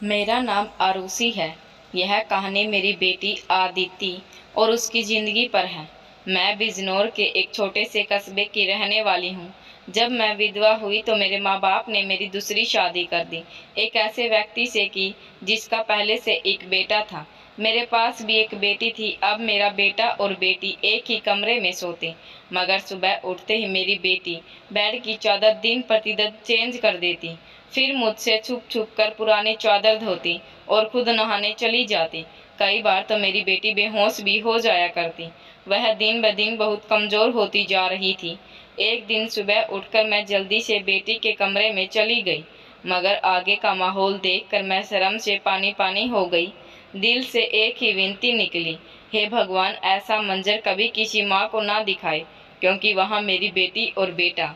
मेरा नाम आरुषि है। यह कहानी मेरी बेटी आदिति और उसकी ज़िंदगी पर है। मैं बिजनौर के एक छोटे से कस्बे की रहने वाली हूँ। जब मैं विधवा हुई तो मेरे माँ बाप ने मेरी दूसरी शादी कर दी, एक ऐसे व्यक्ति से की जिसका पहले से एक बेटा था। मेरे पास भी एक बेटी थी। अब मेरा बेटा और बेटी एक ही कमरे में सोते, मगर सुबह उठते ही मेरी बेटी बेड की चादर दिन प्रतिदिन चेंज कर देती, फिर मुझसे छुप छुप कर पुरानी चादर धोती और खुद नहाने चली जाती। कई बार तो मेरी बेटी बेहोश भी हो जाया करती। वह दिन ब दिन बहुत कमज़ोर होती जा रही थी। एक दिन सुबह उठकर मैं जल्दी से बेटी के कमरे में चली गई, मगर आगे का माहौल देखकर मैं शर्म से पानी पानी हो गई। दिल से एक ही विनती निकली, हे भगवान, ऐसा मंजर कभी किसी माँ को ना दिखाए, क्योंकि वहाँ मेरी बेटी और बेटा।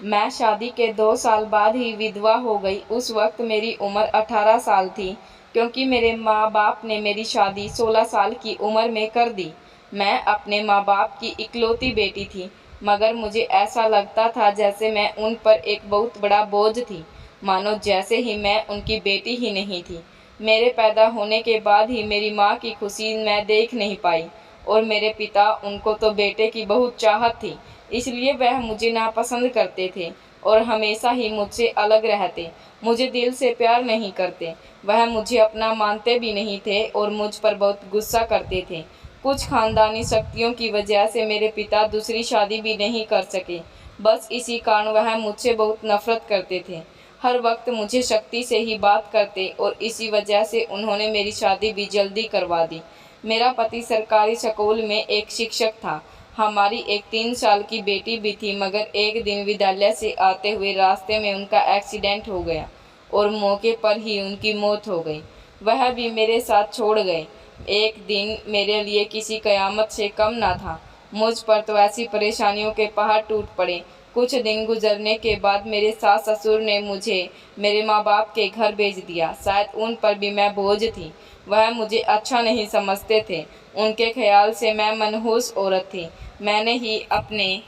मैं शादी के 2 साल बाद ही विधवा हो गई। उस वक्त मेरी उम्र 18 साल थी, क्योंकि मेरे माँ बाप ने मेरी शादी 16 साल की उम्र में कर दी। मैं अपने माँ बाप की इकलौती बेटी थी, मगर मुझे ऐसा लगता था जैसे मैं उन पर एक बहुत बड़ा बोझ थी, मानो जैसे ही मैं उनकी बेटी ही नहीं थी। मेरे पैदा होने के बाद ही मेरी माँ की खुशी मैं देख नहीं पाई, और मेरे पिता, उनको तो बेटे की बहुत चाहत थी, इसलिए वह मुझे नापसंद करते थे और हमेशा ही मुझसे अलग रहते। मुझे दिल से प्यार नहीं करते। वह मुझे अपना मानते भी नहीं थे और मुझ पर बहुत गुस्सा करते थे। कुछ खानदानी शक्तियों की वजह से मेरे पिता दूसरी शादी भी नहीं कर सके। बस इसी कारण वह मुझसे बहुत नफरत करते थे। हर वक्त मुझे शक्ति से ही बात करते और इसी वजह से उन्होंने मेरी शादी भी जल्दी करवा दी। मेरा पति सरकारी स्कूल में एक शिक्षक था। हमारी एक 3 साल की बेटी भी थी, मगर एक दिन विद्यालय से आते हुए रास्ते में उनका एक्सीडेंट हो गया और मौके पर ही उनकी मौत हो गई। वह भी मेरे साथ छोड़ गए। एक दिन मेरे लिए किसी कयामत से कम ना था। मुझ पर तो ऐसी परेशानियों के पहाड़ टूट पड़े। कुछ दिन गुजरने के बाद मेरे सास ससुर ने मुझे मेरे माँ बाप के घर भेज दिया। शायद उन पर भी मैं बोझ थी। वह मुझे अच्छा नहीं समझते थे। उनके ख्याल से मैं मनहूस औरत थी। मैंने ही अपने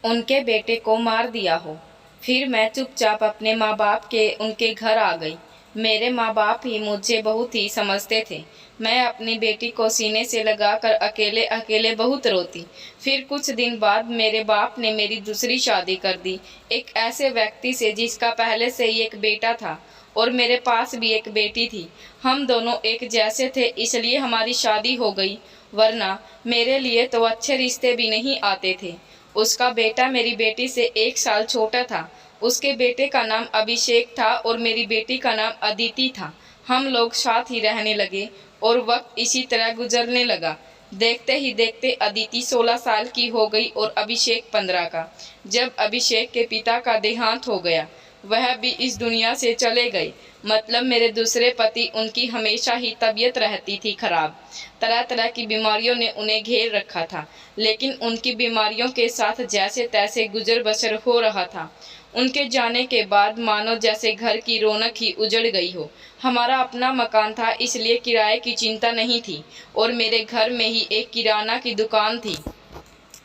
उनके बेटे को मार दिया हो। फिर मैं चुपचाप अपने माँ बाप के उनके घर आ गई। मेरे माँ बाप ही मुझे बहुत ही समझते थे। मैं अपनी बेटी को सीने से लगाकर अकेले अकेले बहुत रोती। फिर कुछ दिन बाद मेरे बाप ने मेरी दूसरी शादी कर दी, एक ऐसे व्यक्ति से जिसका पहले से ही एक बेटा था और मेरे पास भी एक बेटी थी। हम दोनों एक जैसे थे, इसलिए हमारी शादी हो गई, वरना मेरे लिए तो अच्छे रिश्ते भी नहीं आते थे। उसका बेटा मेरी बेटी से 1 साल छोटा था। उसके बेटे का नाम अभिषेक था और मेरी बेटी का नाम अदिति था। हम लोग साथ ही रहने लगे और वक्त इसी तरह गुजरने लगा। देखते ही देखते अदिति 16 साल की हो गई और अभिषेक 15 का। जब अभिषेक के पिता का देहांत हो गया, वह भी इस दुनिया से चले गए। मतलब मेरे दूसरे पति, उनकी हमेशा ही तबीयत रहती थी खराब। तरह तरह की बीमारियों ने उन्हें घेर रखा था, लेकिन उनकी बीमारियों के साथ जैसे तैसे गुजर बसर हो रहा था। उनके जाने के बाद मानो जैसे घर की रौनक ही उजड़ गई हो। हमारा अपना मकान था, इसलिए किराए की चिंता नहीं थी और मेरे घर में ही एक किराना की दुकान थी।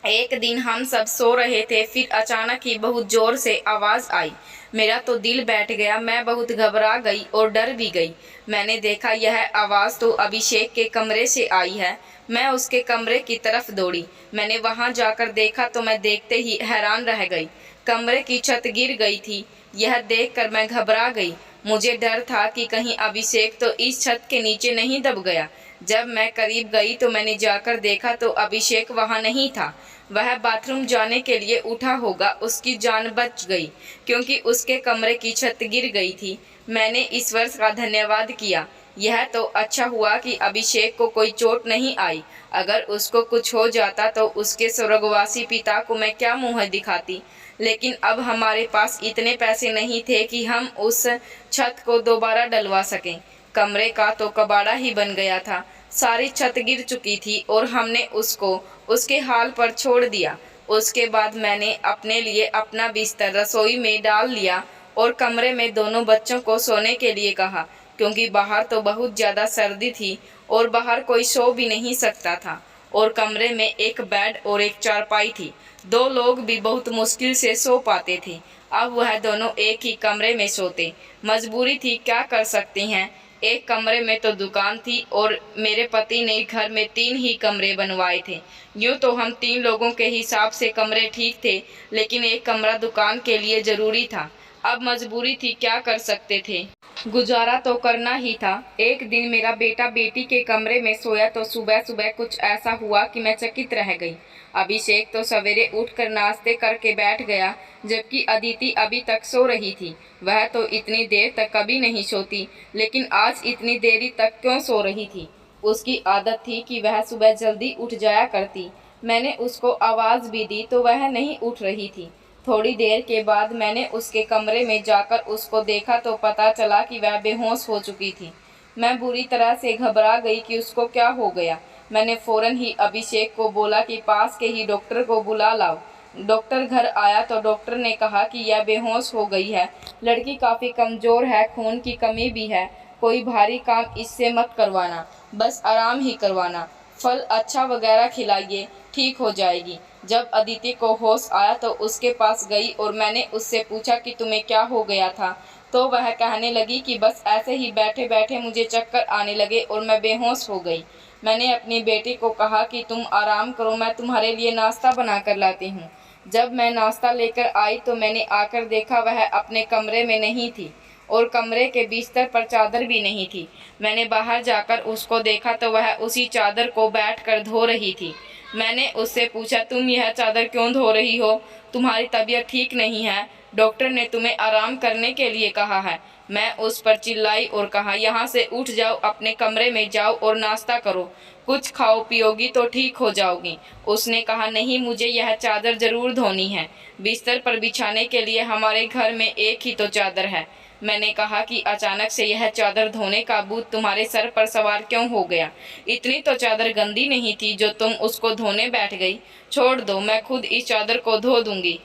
एक दिन हम सब सो रहे थे, फिर अचानक ही बहुत जोर से आवाज़ आई। मेरा तो दिल बैठ गया। मैं बहुत घबरा गई और डर भी गई। मैंने देखा यह आवाज़ तो अभिषेक के कमरे से आई है। मैं उसके कमरे की तरफ दौड़ी। मैंने वहां जाकर देखा तो मैं देखते ही हैरान रह गई। कमरे की छत गिर गई थी। यह देखकर मैं घबरा गई। मुझे डर था कि कहीं अभिषेक तो इस छत के नीचे नहीं दब गया। जब मैं करीब गई तो मैंने जाकर देखा तो अभिषेक वहां नहीं था। वह बाथरूम जाने के लिए उठा होगा। उसकी जान बच गई, क्योंकि उसके कमरे की छत गिर गई थी। मैंने ईश्वर का धन्यवाद किया। यह तो अच्छा हुआ कि अभिषेक को कोई चोट नहीं आई। अगर उसको कुछ हो जाता तो उसके स्वर्गवासी पिता को मैं क्या मुँह दिखाती। लेकिन अब हमारे पास इतने पैसे नहीं थे कि हम उस छत को दोबारा डलवा सकें। कमरे का तो कबाड़ा ही बन गया था। सारी छत गिर चुकी थी और हमने उसको उसके हाल पर छोड़ दिया। उसके बाद मैंने अपने लिए अपना बिस्तर रसोई में डाल लिया और कमरे में दोनों बच्चों को सोने के लिए कहा, क्योंकि बाहर तो बहुत ज़्यादा सर्दी थी और बाहर कोई सो भी नहीं सकता था। और कमरे में एक बेड और एक चारपाई थी। 2 लोग भी बहुत मुश्किल से सो पाते थे। अब वह दोनों एक ही कमरे में सोते। मजबूरी थी, क्या कर सकती हैं। एक कमरे में तो दुकान थी और मेरे पति ने घर में 3 ही कमरे बनवाए थे। यूँ तो हम 3 लोगों के हिसाब से कमरे ठीक थे, लेकिन एक कमरा दुकान के लिए ज़रूरी था। अब मजबूरी थी, क्या कर सकते थे। गुजारा तो करना ही था। एक दिन मेरा बेटा बेटी के कमरे में सोया तो सुबह सुबह कुछ ऐसा हुआ कि मैं चकित रह गई। अभिषेक तो सवेरे उठकर नाश्ते करके बैठ गया, जबकि अदिति अभी तक सो रही थी। वह तो इतनी देर तक कभी नहीं सोती, लेकिन आज इतनी देरी तक क्यों सो रही थी। उसकी आदत थी कि वह सुबह जल्दी उठ जाया करती। मैंने उसको आवाज़ भी दी तो वह नहीं उठ रही थी। थोड़ी देर के बाद मैंने उसके कमरे में जाकर उसको देखा तो पता चला कि वह बेहोश हो चुकी थी। मैं बुरी तरह से घबरा गई कि उसको क्या हो गया। मैंने फ़ौरन ही अभिषेक को बोला कि पास के ही डॉक्टर को बुला लाओ। डॉक्टर घर आया तो डॉक्टर ने कहा कि यह बेहोश हो गई है। लड़की काफ़ी कमज़ोर है, खून की कमी भी है। कोई भारी काम इससे मत करवाना, बस आराम ही करवाना। फल अच्छा वगैरह खिलाइए, ठीक हो जाएगी। जब अदिति को होश आया तो उसके पास गई और मैंने उससे पूछा कि तुम्हें क्या हो गया था। तो वह कहने लगी कि बस ऐसे ही बैठे बैठे मुझे चक्कर आने लगे और मैं बेहोश हो गई। मैंने अपनी बेटी को कहा कि तुम आराम करो, मैं तुम्हारे लिए नाश्ता बना कर लाती हूँ। जब मैं नाश्ता लेकर आई तो मैंने आकर देखा वह अपने कमरे में नहीं थी और कमरे के बिस्तर पर चादर भी नहीं थी। मैंने बाहर जाकर उसको देखा तो वह उसी चादर को बैठकर धो रही थी। मैंने उससे पूछा, तुम यह चादर क्यों धो रही हो? तुम्हारी तबीयत ठीक नहीं है, डॉक्टर ने तुम्हें आराम करने के लिए कहा है। मैं उस पर चिल्लाई और कहा, यहाँ से उठ जाओ, अपने कमरे में जाओ और नाश्ता करो, कुछ खाओ पियोगी तो ठीक हो जाओगी। उसने कहा, नहीं, मुझे यह चादर ज़रूर धोनी है। बिस्तर पर बिछाने के लिए हमारे घर में एक ही तो चादर है। मैंने कहा कि अचानक से यह चादर धोने का भूत तुम्हारे सर पर सवार क्यों हो गया? इतनी तो चादर गंदी नहीं थी जो तुम उसको धोने बैठ गई। छोड़ दो, मैं खुद इस चादर को धो दूंगी।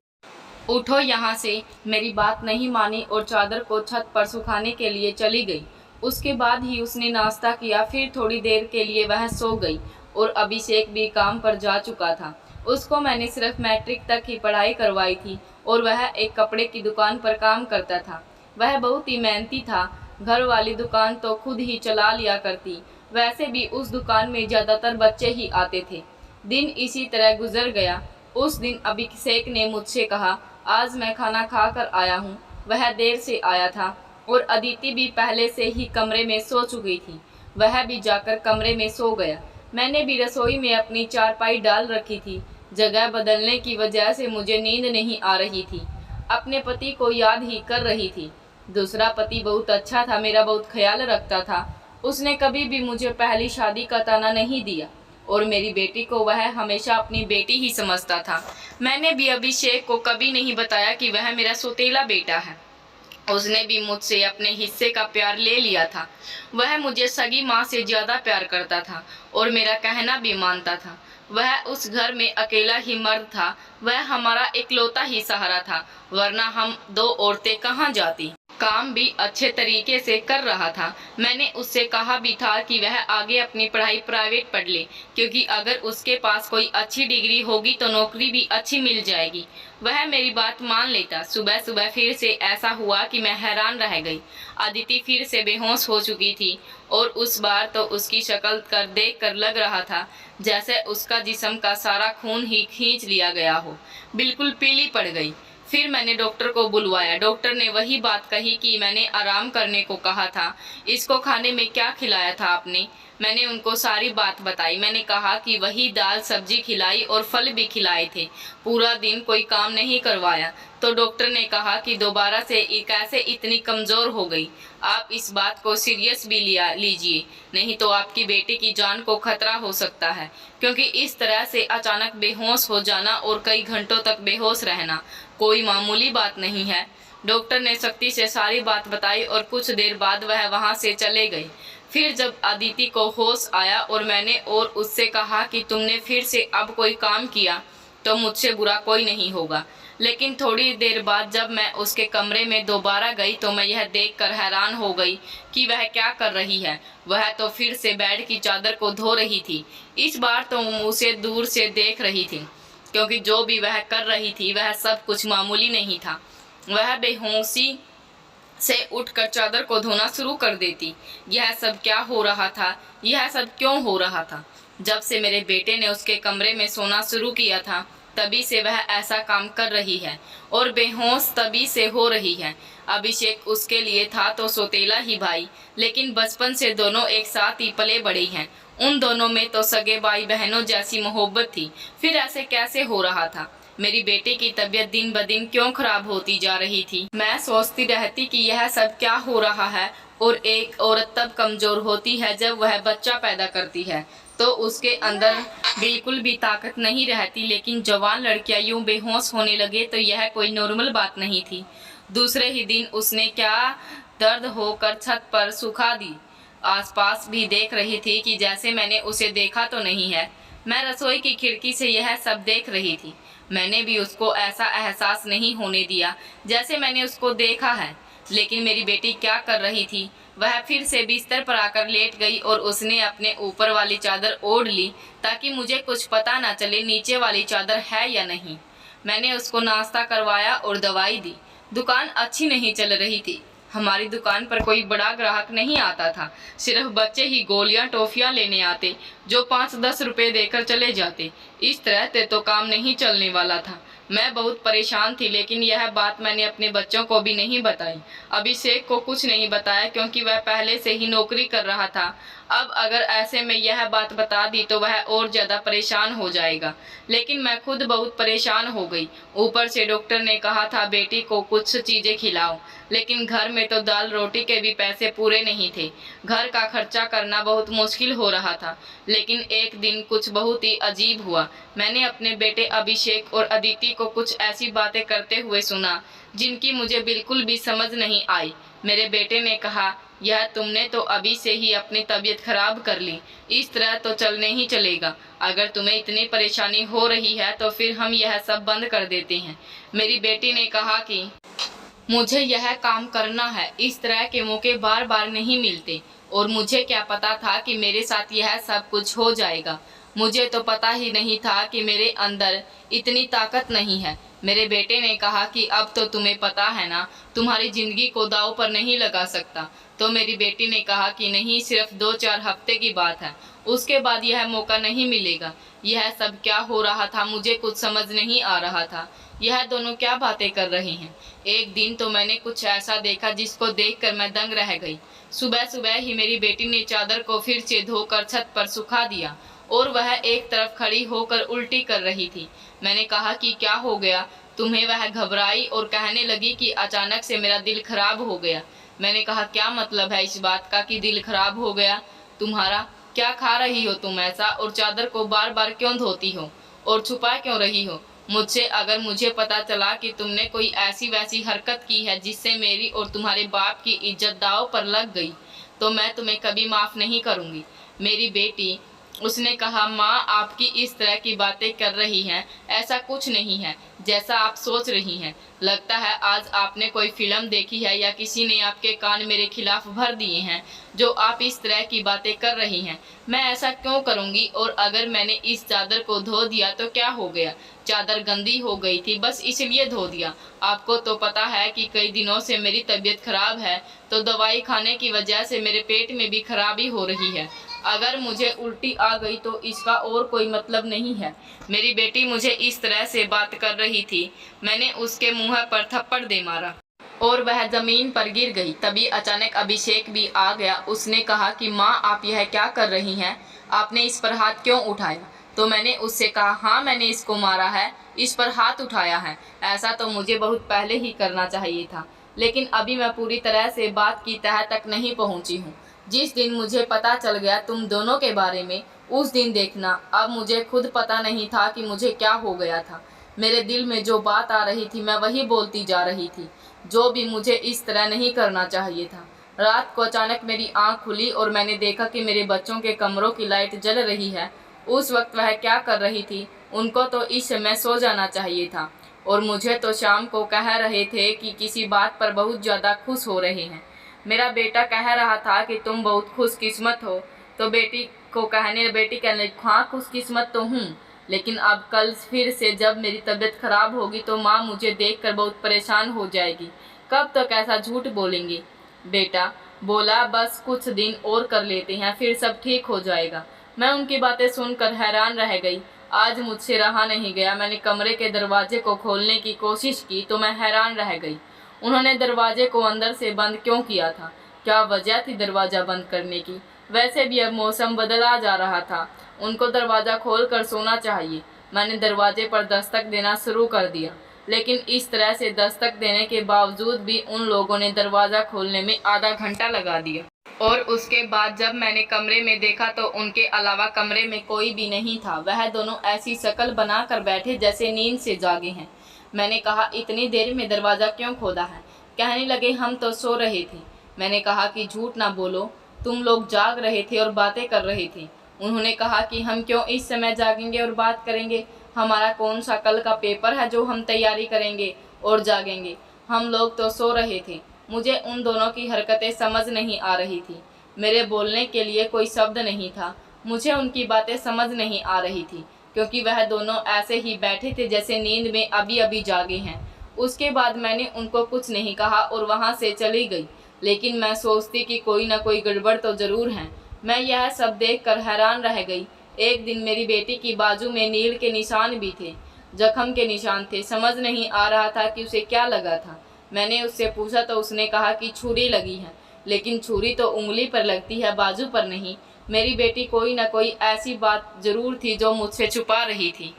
उठो यहाँ से। मेरी बात नहीं मानी और चादर को छत पर सुखाने के लिए चली गई। उसके बाद ही उसने नाश्ता किया, फिर थोड़ी देर के लिए वह सो गई और अभिषेक भी काम पर जा चुका था। उसको मैंने सिर्फ मैट्रिक तक ही पढ़ाई करवाई थी और वह एक कपड़े की दुकान पर काम करता था। वह बहुत ही मेहनती था। घर वाली दुकान तो खुद ही चला लिया करती। वैसे भी उस दुकान में ज़्यादातर बच्चे ही आते थे। दिन इसी तरह गुजर गया। उस दिन अभिषेक ने मुझसे कहा, आज मैं खाना खा कर आया हूँ। वह देर से आया था और अदिति भी पहले से ही कमरे में सो चुकी थी। वह भी जाकर कमरे में सो गया। मैंने भी रसोई में अपनी चारपाई डाल रखी थी। जगह बदलने की वजह से मुझे नींद नहीं आ रही थी। अपने पति को याद ही कर रही थी। दूसरा पति बहुत अच्छा था, मेरा बहुत ख्याल रखता था। उसने कभी भी मुझे पहली शादी का ताना नहीं दिया और मेरी बेटी को वह हमेशा अपनी बेटी ही समझता था। मैंने भी अभिषेक को कभी नहीं बताया कि वह मेरा सौतेला बेटा है। उसने भी मुझसे अपने हिस्से का प्यार ले लिया था। वह मुझे सगी माँ से ज़्यादा प्यार करता था और मेरा कहना भी मानता था। वह उस घर में अकेला ही मर्द था। वह हमारा इकलौता ही सहारा था, वरना हम 2 औरतें कहाँ जाती। काम भी अच्छे तरीके से कर रहा था। मैंने उससे कहा भी था कि वह आगे अपनी पढ़ाई प्राइवेट पढ़ ले, क्योंकि अगर उसके पास कोई अच्छी डिग्री होगी तो नौकरी भी अच्छी मिल जाएगी। वह मेरी बात मान लेता। सुबह सुबह फिर से ऐसा हुआ कि मैं हैरान रह गई। अदिति फिर से बेहोश हो चुकी थी और उस बार तो उसकी शक्ल कर देख कर लग रहा था जैसे उसका जिस्म का सारा खून ही खींच लिया गया हो। बिल्कुल पीली पड़ गई। फिर मैंने डॉक्टर को बुलवाया। डॉक्टर ने वही बात कही कि मैंने आराम करने को कहा था। इसको खाने में क्या खिलाया था आपने? मैंने उनको सारी बात बताई। मैंने कहा कि वही दाल सब्जी खिलाई और फल भी खिलाए थे। पूरा दिन कोई काम नहीं करवाया। तो डॉक्टर ने कहा कि दोबारा से कैसे इतनी कमज़ोर हो गई। आप इस बात को सीरियस भी लीजिए, नहीं तो आपकी बेटी की जान को खतरा हो सकता है, क्योंकि इस तरह से अचानक बेहोश हो जाना और कई घंटों तक बेहोश रहना कोई मामूली बात नहीं है। डॉक्टर ने सख्ती से सारी बात बताई और कुछ देर बाद वह वहाँ से चले गए। फिर जब अदिति को होश आया और मैंने और उससे कहा कि तुमने फिर से अब कोई काम किया तो मुझसे बुरा कोई नहीं होगा। लेकिन थोड़ी देर बाद जब मैं उसके कमरे में दोबारा गई तो मैं यह देखकर हैरान हो गई कि वह क्या कर रही है। वह तो फिर से बेड की चादर को धो रही थी। इस बार तो उसे दूर से देख रही थी, क्योंकि जो भी वह कर रही थी वह सब कुछ मामूली नहीं था। वह बेहोशी से उठकर चादर को धोना शुरू कर देती। यह सब क्या हो रहा था? यह सब क्यों हो रहा था? जब से मेरे बेटे ने उसके कमरे में सोना शुरू किया था, तभी से वह ऐसा काम कर रही है और बेहोश तभी से हो रही है। अभिषेक उसके लिए था तो सौतेला ही भाई, लेकिन बचपन से दोनों एक साथ ही पले बड़े हैं। उन दोनों में तो सगे भाई बहनों जैसी मोहब्बत थी, फिर ऐसे कैसे हो रहा था? मेरी बेटी की तबीयत दिन ब दिन क्यों खराब होती जा रही थी? मैं सोचती रहती कि यह सब क्या हो रहा है। और एक औरत तब कमजोर होती है जब वह बच्चा पैदा करती है, तो उसके अंदर बिल्कुल भी ताकत नहीं रहती। लेकिन जवान लड़कियां यूं बेहोश होने लगे तो यह कोई नॉर्मल बात नहीं थी। दूसरे ही दिन उसने क्या दर्द होकर छत पर सुखा दी। आसपास भी देख रही थी कि जैसे मैंने उसे देखा तो नहीं है। मैं रसोई की खिड़की से यह सब देख रही थी। मैंने भी उसको ऐसा एहसास नहीं होने दिया जैसे मैंने उसको देखा है। लेकिन मेरी बेटी क्या कर रही थी? वह फिर से बिस्तर पर आकर लेट गई और उसने अपने ऊपर वाली चादर ओढ़ ली ताकि मुझे कुछ पता ना चले नीचे वाली चादर है या नहीं। मैंने उसको नाश्ता करवाया और दवाई दी। दुकान अच्छी नहीं चल रही थी। हमारी दुकान पर कोई बड़ा ग्राहक नहीं आता था। सिर्फ बच्चे ही गोलियां टॉफियां लेने आते जो 5-10 रुपए देकर चले जाते। इस तरह से तो काम नहीं चलने वाला था। मैं बहुत परेशान थी, लेकिन यह बात मैंने अपने बच्चों को भी नहीं बताई। अभिषेक को कुछ नहीं बताया क्योंकि वह पहले से ही नौकरी कर रहा था। अब अगर ऐसे में यह बात बता दी तो वह और ज़्यादा परेशान हो जाएगा। लेकिन मैं खुद बहुत परेशान हो गई। ऊपर से डॉक्टर ने कहा था बेटी को कुछ चीज़ें खिलाओ, लेकिन घर में तो दाल रोटी के भी पैसे पूरे नहीं थे। घर का खर्चा करना बहुत मुश्किल हो रहा था। लेकिन एक दिन कुछ बहुत ही अजीब हुआ। मैंने अपने बेटे अभिषेक और अदिति को कुछ ऐसी बातें करते हुए सुना जिनकी मुझे बिल्कुल भी समझ नहीं आई। मेरे बेटे ने कहा, यह तुमने तो अभी से ही अपनी तबीयत खराब कर ली। इस तरह तो चल नहीं चलेगा। अगर तुम्हें इतनी परेशानी हो रही है तो फिर हम यह सब बंद कर देते हैं। मेरी बेटी ने कहा कि मुझे यह काम करना है। इस तरह के मौके बार बार नहीं मिलते और मुझे क्या पता था कि मेरे साथ यह सब कुछ हो जाएगा। मुझे तो पता ही नहीं था कि मेरे अंदर इतनी ताकत नहीं है। मेरे बेटे ने कहा कि अब तो तुम्हें पता है ना, तुम्हारी जिंदगी को दांव पर नहीं लगा सकता। तो मेरी बेटी ने कहा कि नहीं, सिर्फ 2-4 हफ्ते की बात है, उसके बाद यह मौका नहीं मिलेगा। यह सब क्या हो रहा था? मुझे कुछ समझ नहीं आ रहा था। यह दोनों क्या बातें कर रहे हैं? एक दिन तो मैंने कुछ ऐसा देखा जिसको देखकर मैं दंग रह गई। सुबह सुबह ही मेरी बेटी ने चादर को फिर से धोकर छत पर सुखा दिया और वह एक तरफ खड़ी होकर उल्टी कर रही थी। मैंने कहा कि क्या हो गया तुम्हें? वह घबराई और कहने लगी कि अचानक से मेरा दिल खराब हो गया। मैंने कहा, क्या मतलब है इस बात का कि दिल खराब हो गया तुम्हारा? क्या खा रही हो तुम ऐसा, और चादर को बार बार क्यों धोती हो और छुपा क्यों रही हो मुझसे? अगर मुझे पता चला कि तुमने कोई ऐसी वैसी हरकत की है जिससे मेरी और तुम्हारे बाप की इज्जत दांव पर लग गई, तो मैं तुम्हें कभी माफ़ नहीं करूँगी। मेरी बेटी, उसने कहा, माँ आपकी इस तरह की बातें कर रही हैं, ऐसा कुछ नहीं है जैसा आप सोच रही हैं। लगता है आज आपने कोई फिल्म देखी है या किसी ने आपके कान मेरे खिलाफ भर दिए हैं जो आप इस तरह की बातें कर रही हैं। मैं ऐसा क्यों करूँगी? और अगर मैंने इस चादर को धो दिया तो क्या हो गया? चादर गंदी हो गई थी, बस इसलिए धो दिया। आपको तो पता है कि कई दिनों से मेरी तबीयत खराब है, तो दवाई खाने की वजह से मेरे पेट में भी खराबी हो रही है। अगर मुझे उल्टी आ गई तो इसका और कोई मतलब नहीं है। मेरी बेटी मुझे इस तरह से बात कर रही थी। मैंने उसके मुंह पर थप्पड़ दे मारा और वह जमीन पर गिर गई। तभी अचानक अभिषेक भी आ गया। उसने कहा कि माँ आप यह क्या कर रही हैं? आपने इस पर हाथ क्यों उठाया? तो मैंने उससे कहा, हाँ मैंने इसको मारा है, इस पर हाथ उठाया है। ऐसा तो मुझे बहुत पहले ही करना चाहिए था, लेकिन अभी मैं पूरी तरह से बात की तह तक नहीं पहुँची हूँ। जिस दिन मुझे पता चल गया तुम दोनों के बारे में, उस दिन देखना। अब मुझे खुद पता नहीं था कि मुझे क्या हो गया था। मेरे दिल में जो बात आ रही थी मैं वही बोलती जा रही थी, जो भी मुझे इस तरह नहीं करना चाहिए था। रात को अचानक मेरी आंख खुली और मैंने देखा कि मेरे बच्चों के कमरों की लाइट जल रही है। उस वक्त वह क्या कर रही थी? उनको तो इस समय सो जाना चाहिए था और मुझे तो शाम को कह रहे थे कि किसी बात पर बहुत ज़्यादा खुश हो रहे हैं। मेरा बेटा कह रहा था कि तुम बहुत खुशकिस्मत हो, तो बेटी कहने लगी, हाँ खुशकिस्मत तो हूँ, लेकिन अब कल फिर से जब मेरी तबीयत खराब होगी तो माँ मुझे देखकर बहुत परेशान हो जाएगी। कब तक ऐसा झूठ बोलेंगी? बेटा बोला, बस कुछ दिन और कर लेते हैं, फिर सब ठीक हो जाएगा। मैं उनकी बातें सुनकर हैरान रह गई। आज मुझसे रहा नहीं गया। मैंने कमरे के दरवाजे को खोलने की कोशिश की तो मैं हैरान रह गई। उन्होंने दरवाजे को अंदर से बंद क्यों किया था? क्या वजह थी दरवाज़ा बंद करने की? वैसे भी अब मौसम बदला जा रहा था, उनको दरवाज़ा खोलकर सोना चाहिए। मैंने दरवाजे पर दस्तक देना शुरू कर दिया, लेकिन इस तरह से दस्तक देने के बावजूद भी उन लोगों ने दरवाज़ा खोलने में आधा घंटा लगा दिया। और उसके बाद जब मैंने कमरे में देखा तो उनके अलावा कमरे में कोई भी नहीं था। वह दोनों ऐसी शक्ल बनाकर बैठे जैसे नींद से जागे हैं। मैंने कहा, इतनी देर में दरवाज़ा क्यों खोला है? कहने लगे, हम तो सो रहे थे। मैंने कहा कि झूठ ना बोलो, तुम लोग जाग रहे थे और बातें कर रहे थे। उन्होंने कहा कि हम क्यों इस समय जागेंगे और बात करेंगे? हमारा कौन सा कल का पेपर है जो हम तैयारी करेंगे और जागेंगे? हम लोग तो सो रहे थे। मुझे उन दोनों की हरकतें समझ नहीं आ रही थी। मेरे बोलने के लिए कोई शब्द नहीं था। मुझे उनकी बातें समझ नहीं आ रही थी, क्योंकि वह दोनों ऐसे ही बैठे थे जैसे नींद में अभी अभी जागे हैं। उसके बाद मैंने उनको कुछ नहीं कहा और वहाँ से चली गई। लेकिन मैं सोचती कि कोई ना कोई गड़बड़ तो ज़रूर है। मैं यह सब देखकर हैरान रह गई। एक दिन मेरी बेटी की बाजू में नील के निशान भी थे, जख्म के निशान थे। समझ नहीं आ रहा था कि उसे क्या लगा था। मैंने उससे पूछा तो उसने कहा कि छुरी लगी है, लेकिन छुरी तो उंगली पर लगती है, बाजू पर नहीं। मेरी बेटी कोई ना कोई ऐसी बात जरूर थी जो मुझसे छुपा रही थी।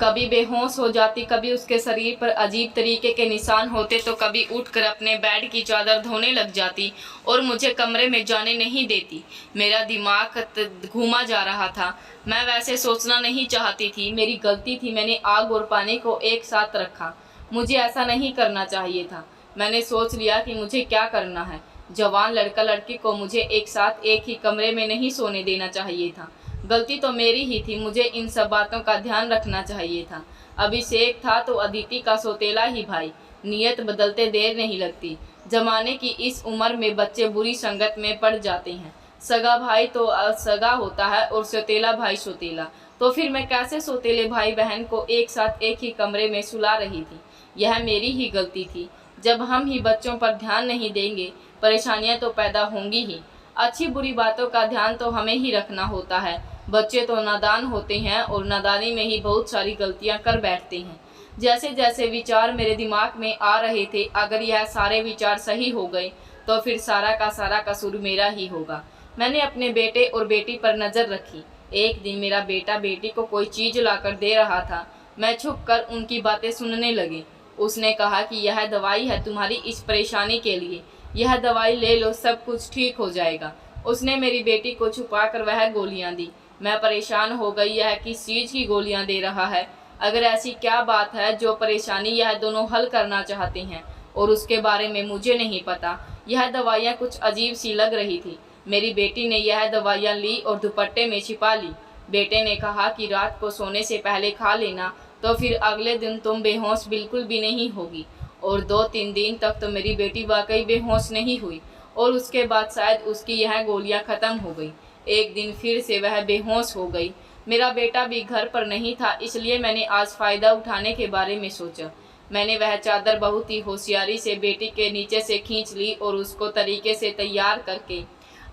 कभी बेहोश हो जाती, कभी उसके शरीर पर अजीब तरीके के निशान होते, तो कभी उठकर अपने बेड की चादर धोने लग जाती और मुझे कमरे में जाने नहीं देती। मेरा दिमाग घूमा जा रहा था। मैं वैसे सोचना नहीं चाहती थी, मेरी गलती थी। मैंने आग और पानी को एक साथ रखा। मुझे ऐसा नहीं करना चाहिए था। मैंने सोच लिया कि मुझे क्या करना है। जवान लड़का लड़की को मुझे एक साथ एक ही कमरे में नहीं सोने देना चाहिए था। गलती तो मेरी ही थी, मुझे इन सब बातों का ध्यान रखना चाहिए था। अभिषेक था तो अदिति का सौतेला ही भाई। नियत बदलते देर नहीं लगती। जमाने की इस उम्र में बच्चे बुरी संगत में पड़ जाते हैं। सगा भाई तो सगा होता है और सौतेला भाई सौतेला। तो फिर मैं कैसे सौतेले भाई बहन को एक साथ एक ही कमरे में सुला रही थी? यह मेरी ही गलती थी। जब हम ही बच्चों पर ध्यान नहीं देंगे, परेशानियां तो पैदा होंगी ही। अच्छी बुरी बातों का ध्यान तो हमें ही रखना होता है। बच्चे तो नादान होते हैं और नादानी में ही बहुत सारी गलतियां कर बैठते हैं। जैसे जैसे विचार मेरे दिमाग में आ रहे थे, अगर यह सारे विचार सही हो गए तो फिर सारा का सारा कसूर मेरा ही होगा। मैंने अपने बेटे और बेटी पर नज़र रखी। एक दिन मेरा बेटा बेटी को कोई चीज़ लाकर दे रहा था। मैं छुप कर उनकी बातें सुनने लगी। उसने कहा कि यह दवाई है तुम्हारी इस परेशानी के लिए, यह दवाई ले लो, सब कुछ ठीक हो जाएगा। उसने मेरी बेटी को छुपाकर वह गोलियां दी। मैं परेशान हो गई, यह किस चीज़ की गोलियां दे रहा है? अगर ऐसी क्या बात है जो परेशानी यह दोनों हल करना चाहते हैं और उसके बारे में मुझे नहीं पता। यह दवाइयाँ कुछ अजीब सी लग रही थी। मेरी बेटी ने यह दवाइयाँ ली और दुपट्टे में छिपा ली। बेटे ने कहा कि रात को सोने से पहले खा लेना, तो फिर अगले दिन तुम बेहोश बिल्कुल भी नहीं होगी। और 2-3 दिन तक तो मेरी बेटी वाकई बेहोश नहीं हुई और उसके बाद शायद उसकी यह गोलियां ख़त्म हो गई। एक दिन फिर से वह बेहोश हो गई। मेरा बेटा भी घर पर नहीं था, इसलिए मैंने आज फ़ायदा उठाने के बारे में सोचा। मैंने वह चादर बहुत ही होशियारी से बेटी के नीचे से खींच ली और उसको तरीके से तैयार करके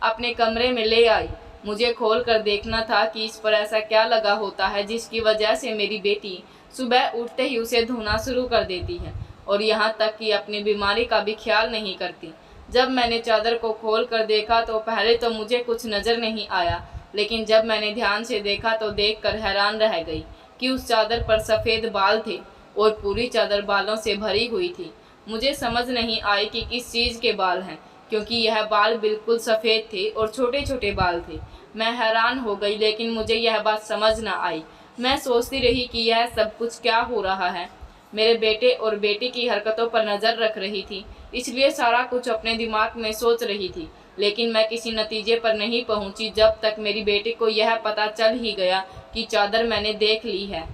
अपने कमरे में ले आई। मुझे खोल कर देखना था कि इस पर ऐसा क्या लगा होता है जिसकी वजह से मेरी बेटी सुबह उठते ही उसे धोना शुरू कर देती है और यहाँ तक कि अपनी बीमारी का भी ख्याल नहीं करती। जब मैंने चादर को खोल कर देखा तो पहले तो मुझे कुछ नज़र नहीं आया, लेकिन जब मैंने ध्यान से देखा तो देखकर हैरान रह गई कि उस चादर पर सफ़ेद बाल थे और पूरी चादर बालों से भरी हुई थी। मुझे समझ नहीं आई कि किस चीज़ के बाल हैं, क्योंकि यह बाल बिल्कुल सफ़ेद थे और छोटे छोटे बाल थे। मैं हैरान हो गई, लेकिन मुझे यह बात समझ ना आई। मैं सोचती रही कि यह सब कुछ क्या हो रहा है। मेरे बेटे और बेटी की हरकतों पर नज़र रख रही थी, इसलिए सारा कुछ अपने दिमाग में सोच रही थी, लेकिन मैं किसी नतीजे पर नहीं पहुंची जब तक मेरी बेटी को यह पता चल ही गया कि चादर मैंने देख ली है।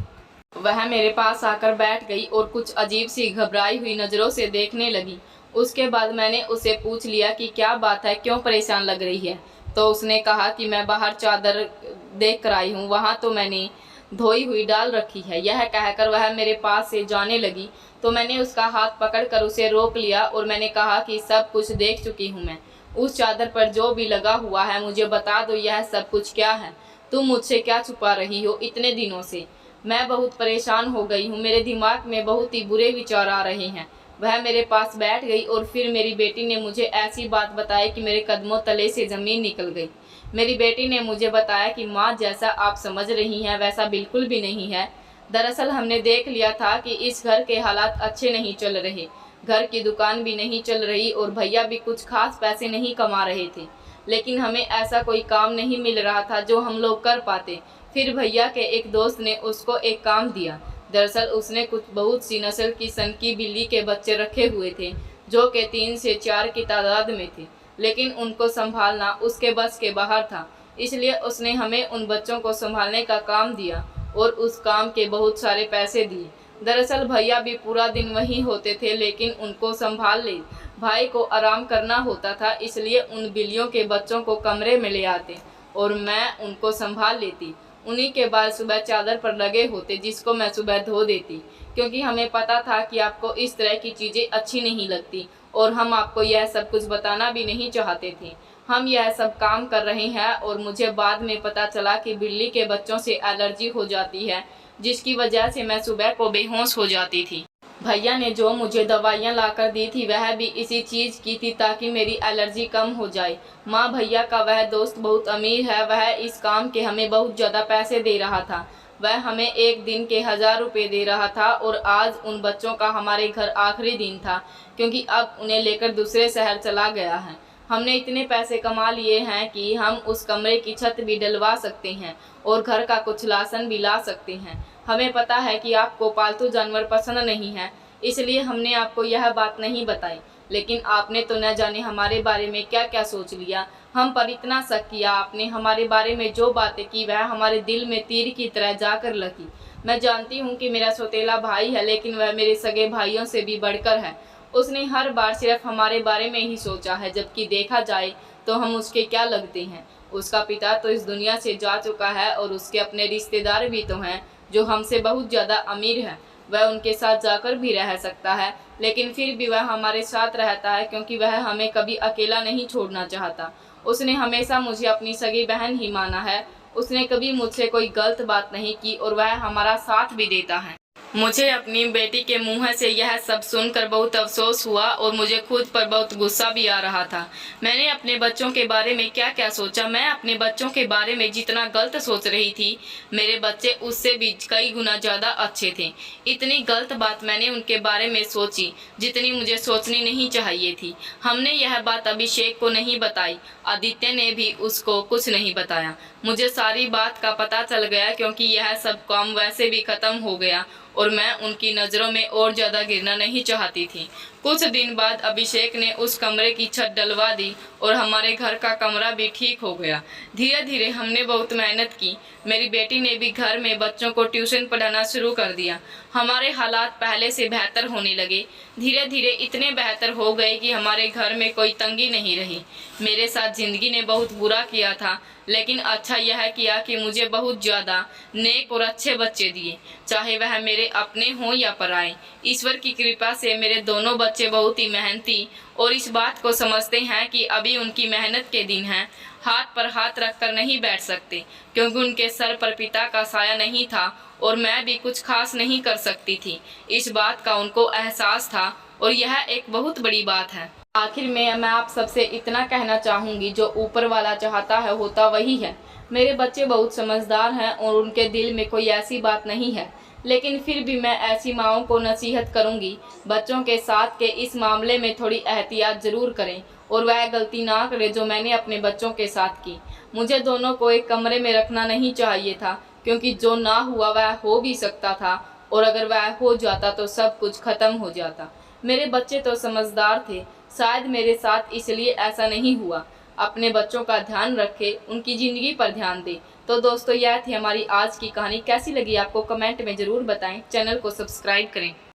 वह मेरे पास आकर बैठ गई और कुछ अजीब सी घबराई हुई नज़रों से देखने लगी। उसके बाद मैंने उसे पूछ लिया कि क्या बात है, क्यों परेशान लग रही है। तो उसने कहा कि मैं बाहर चादर देख कर आई हूँ, वहाँ तो मैंने धोई हुई डाल रखी है। यह कहकर वह मेरे पास से जाने लगी तो मैंने उसका हाथ पकड़कर उसे रोक लिया और मैंने कहा कि सब कुछ देख चुकी हूँ मैं। उस चादर पर जो भी लगा हुआ है मुझे बता दो, यह सब कुछ क्या है? तुम मुझसे क्या छुपा रही हो इतने दिनों से? मैं बहुत परेशान हो गई हूँ, मेरे दिमाग में बहुत ही बुरे विचार आ रहे हैं। वह मेरे पास बैठ गई और फिर मेरी बेटी ने मुझे ऐसी बात बताई कि मेरे कदमों तले से ज़मीन निकल गई। मेरी बेटी ने मुझे बताया कि माँ, जैसा आप समझ रही हैं वैसा बिल्कुल भी नहीं है। दरअसल हमने देख लिया था कि इस घर के हालात अच्छे नहीं चल रहे, घर की दुकान भी नहीं चल रही और भैया भी कुछ खास पैसे नहीं कमा रहे थे, लेकिन हमें ऐसा कोई काम नहीं मिल रहा था जो हम लोग कर पाते। फिर भैया के एक दोस्त ने उसको एक काम दिया। दरअसल उसने कुछ बहुत सी नस्ल की सनकी बिल्ली के बच्चे रखे हुए थे जो कि 3 से 4 की तादाद में थे, लेकिन उनको संभालना उसके बस के बाहर था। इसलिए उसने हमें उन बच्चों को संभालने का काम दिया और उस काम के बहुत सारे पैसे दिए। दरअसल भैया भी पूरा दिन वहीं होते थे, लेकिन उनको संभाल ले भाई को आराम करना होता था, इसलिए उन बिल्लियों के बच्चों को कमरे में ले आते और मैं उनको संभाल लेती। उन्हीं के बाल सुबह चादर पर लगे होते जिसको मैं सुबह धो देती, क्योंकि हमें पता था कि आपको इस तरह की चीज़ें अच्छी नहीं लगती और हम आपको यह सब कुछ बताना भी नहीं चाहते थे। हम यह सब काम कर रहे हैं और मुझे बाद में पता चला कि बिल्ली के बच्चों से एलर्जी हो जाती है, जिसकी वजह से मैं सुबह को बेहोश हो जाती थी। भैया ने जो मुझे दवाइयाँ लाकर दी थी वह भी इसी चीज़ की थी ताकि मेरी एलर्जी कम हो जाए। माँ, भैया का वह दोस्त बहुत अमीर है, वह इस काम के हमें बहुत ज़्यादा पैसे दे रहा था। वह हमें एक दिन के 1000 रुपये दे रहा था और आज उन बच्चों का हमारे घर आखिरी दिन था, क्योंकि अब उन्हें लेकर दूसरे शहर चला गया है। हमने इतने पैसे कमा लिए हैं कि हम उस कमरे की छत भी डलवा सकते हैं और घर का कुछ राशन भी ला सकते हैं। हमें पता है कि आपको पालतू जानवर पसंद नहीं है, इसलिए हमने आपको यह बात नहीं बताई, लेकिन आपने तो न जाने हमारे बारे में क्या क्या सोच लिया। हम पर इतना शक किया आपने, हमारे बारे में जो बातें की वह हमारे दिल में तीर की तरह जाकर लगी। मैं जानती हूँ कि मेरा सौतेला भाई है, लेकिन वह मेरे सगे भाइयों से भी बढ़कर है। उसने हर बार सिर्फ हमारे बारे में ही सोचा है, जबकि देखा जाए तो हम उसके क्या लगते हैं। उसका पिता तो इस दुनिया से जा चुका है और उसके अपने रिश्तेदार भी तो हैं जो हमसे बहुत ज़्यादा अमीर है। वह उनके साथ जाकर भी रह सकता है, लेकिन फिर भी वह हमारे साथ रहता है क्योंकि वह हमें कभी अकेला नहीं छोड़ना चाहता। उसने हमेशा मुझे अपनी सगी बहन ही माना है, उसने कभी मुझसे कोई गलत बात नहीं की और वह हमारा साथ भी देता है। मुझे अपनी बेटी के मुंह से यह सब सुनकर बहुत अफसोस हुआ और मुझे खुद पर बहुत गुस्सा भी आ रहा था। मैंने अपने बच्चों के बारे में क्या क्या सोचा। मैं अपने बच्चों के बारे में जितना गलत सोच रही थी, मेरे बच्चे उससे भी कई गुना ज़्यादा अच्छे थे। इतनी गलत बात मैंने उनके बारे में सोची जितनी मुझे सोचनी नहीं चाहिए थी। हमने यह बात अभिषेक को नहीं बताई, आदित्य ने भी उसको कुछ नहीं बताया। मुझे सारी बात का पता चल गया क्योंकि यह सब काम वैसे भी ख़त्म हो गया और मैं उनकी नज़रों में और ज़्यादा गिरना नहीं चाहती थी। कुछ दिन बाद अभिषेक ने उस कमरे की छत डलवा दी और हमारे घर का कमरा भी ठीक हो गया। धीरे धीरे हमने बहुत मेहनत की। मेरी बेटी ने भी घर में बच्चों को ट्यूशन पढ़ाना शुरू कर दिया। हमारे हालात पहले से बेहतर होने लगे। धीरे धीरे इतने बेहतर हो गए कि हमारे घर में कोई तंगी नहीं रही। मेरे साथ ज़िंदगी ने बहुत बुरा किया था, लेकिन अच्छा यह किया कि मुझे बहुत ज़्यादा नेक और अच्छे बच्चे दिए, चाहे वह मेरे अपने हों या पराए। ईश्वर की कृपा से मेरे दोनों बच्चे बहुत ही मेहनती और इस बात को समझते हैं कि अभी उनकी मेहनत के दिन हैं। हाथ पर हाथ रखकर नहीं बैठ सकते क्योंकि उनके सर पर पिता का साया नहीं था और मैं भी कुछ खास नहीं कर सकती थी। इस बात का उनको एहसास था और यह एक बहुत बड़ी बात है। आखिर में मैं आप सबसे इतना कहना चाहूँगी, जो ऊपर वाला चाहता है होता वही है। मेरे बच्चे बहुत समझदार हैं और उनके दिल में कोई ऐसी बात नहीं है, लेकिन फिर भी मैं ऐसी माँओं को नसीहत करूँगी, बच्चों के साथ के इस मामले में थोड़ी एहतियात ज़रूर करें और वह गलती ना करें जो मैंने अपने बच्चों के साथ की। मुझे दोनों को एक कमरे में रखना नहीं चाहिए था, क्योंकि जो ना हुआ वह हो भी सकता था और अगर वह हो जाता तो सब कुछ ख़त्म हो जाता। मेरे बच्चे तो समझदार थे, शायद मेरे साथ इसलिए ऐसा नहीं हुआ। अपने बच्चों का ध्यान रखें, उनकी ज़िंदगी पर ध्यान दें। तो दोस्तों, यह थी हमारी आज की कहानी। कैसी लगी आपको कमेंट में ज़रूर बताएं। चैनल को सब्सक्राइब करें।